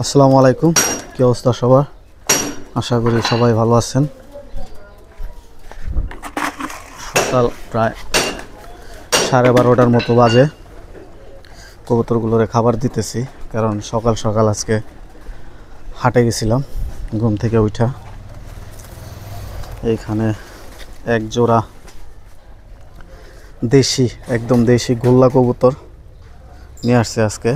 আসসালামু আলাইকুম, কি অবস্থা সবার? আশা করি সবাই ভালো আছেন। সকাল প্রায় 12:30টার মতো বাজে। কবুতরগুলোরে খাবার দিতেছি, কারণ সকাল সকাল আজকে হাটে গেছিলাম ঘুম থেকে উঠা। এইখানে এক জোড়া দেশি, একদম দেশি গোল্লা কবুতর নিয়ে আসছে আজকে।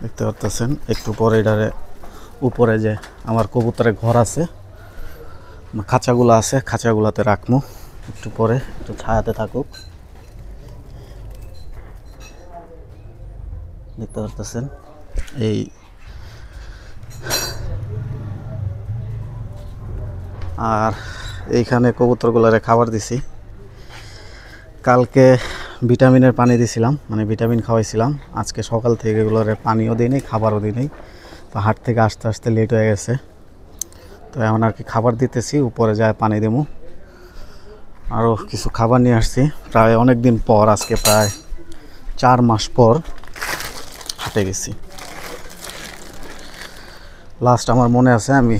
দেখতে পাচ্ছেন, একটু পরে এটারে উপরে যে আমার কবুতরের ঘর আছে, খাঁচাগুলো আছে, খাঁচাগুলোতে রাখবো। একটু পরে একটু ছায়াতে থাকুক। দেখতে পাচ্ছেন এই আর এইখানে কবুতরগুলোরে খাবার দিছি। কালকে ভিটামিনের পানি দিছিলাম, মানে ভিটামিন খাওয়াইছিলাম। আজকে সকাল থেকে এগুলোরে পানিও দিই নেই, খাবারও দিই নেই। তো হাট থেকে আসতে আসতে লেট হয়ে গেছে, তো এখন আর কি খাবার দিতেছি, উপরে যায় পানি দেবো। আরও কিছু খাবার নিয়ে আসছি, প্রায় অনেক দিন পর, আজকে প্রায় 4 মাস পর হাটে গেছি। লাস্ট আমার মনে আছে, আমি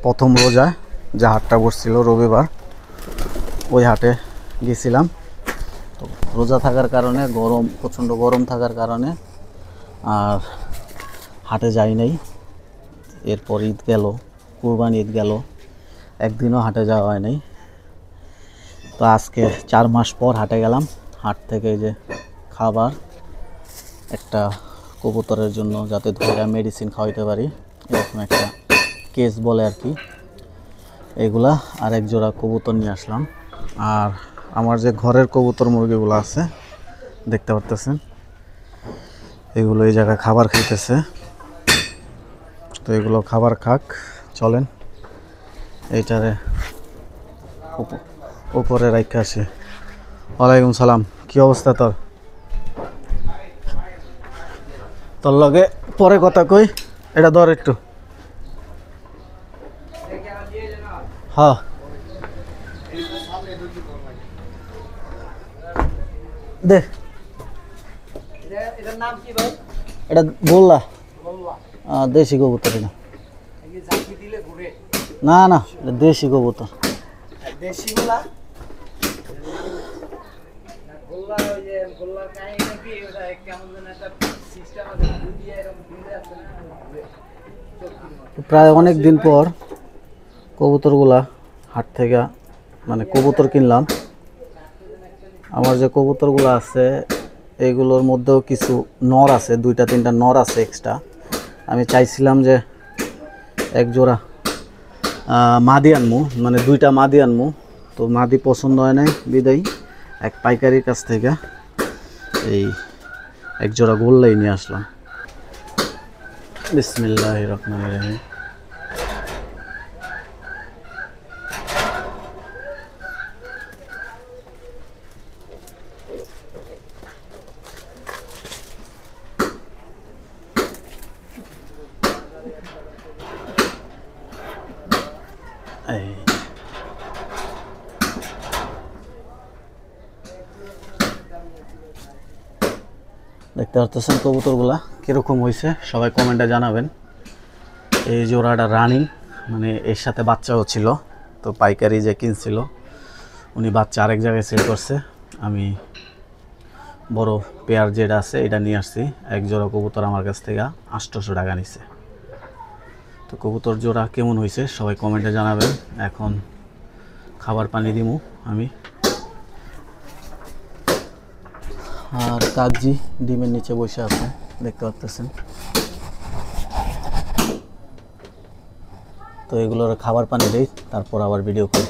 প্রথম রোজায় যে হাটটা বসছিল রবিবার, ওই হাটে গেছিলাম। তো রোজা থাকার কারণে, গরম, প্রচণ্ড গরম থাকার কারণে আর হাটে যাই নাই। এরপর ঈদ গেল, কুরবানি ঈদ গেল, একদিনও হাটে যাওয়া হয় নাই। তো আজকে 4 মাস পর হাটে গেলাম। হাট থেকে যে খাবার, একটা কবুতরের জন্য যাতে ধরে মেডিসিন খাওয়াইতে পারি, এরকম একটা কেস বলে আর কি, এগুলা আর এক জোড়া কবুতর নিয়ে আসলাম। আর আমার যে ঘরের কবুতর মুরগিগুলো আছে দেখতে পারতেছেন, এগুলো এই জায়গায় খাবার খাইতেছে। তো এগুলো খাবার খাক, চলেন এইটারে উপরে রাখা আসে। ওয়ালাইকুম সালাম, কি অবস্থা তোর? তোর লগে পরে কথা কই, এটা ধর একটু। হ্যাঁ, দে। এটা গোল্লা, দেশি কবুতর। এটা না না, এটা দেশি কবুতর। প্রায় অনেক দিন পর কবুতরগুলা হাট থেকে, মানে কবুতর কিনলাম। আমার যে কবুতরগুলো আছে এইগুলোর মধ্যেও কিছু নর আছে, 2-3টা নর আছে এক্সট্রা। আমি চাইছিলাম যে এক জোড়া মাদি আনমু, মানে 2টা মাদি আনমু। তো মাদি পছন্দ হয় নাই বিদায়ী এক পাইকারির কাছ থেকে এই এক জোড়া গোল্লাই নিয়ে আসলাম। বিসমিল্লাহির রহমানির রহিম। দেখতে পাচ্ছেন কবুতরগুলা কীরকম হয়েছে, সবাই কমেন্টে জানাবেন। এই জোড়াটা রানিং, মানে এর সাথে বাচ্চাও ছিল। তো পাইকারি যে কিনছিল উনি বাচ্চা আরেক জায়গায় সেল করছে। আমি বড় পেয়ার যেটা আছে এটা নিয়ে আসছি। এক জোড়া কবুতর আমার কাছ থেকে 800 টাকা নিছে। তো কবুতর জোড়া কেমন হয়েছে সবাই কমেন্টে জানাবেন। এখন খাবার পানি দিমু আমি। আর কাকজি ডিমের নিচে বসে আছে, দেখতে পাচ্ছেন। তো এগুলোর খাবার পানি দেই, তারপর আবার ভিডিও করি।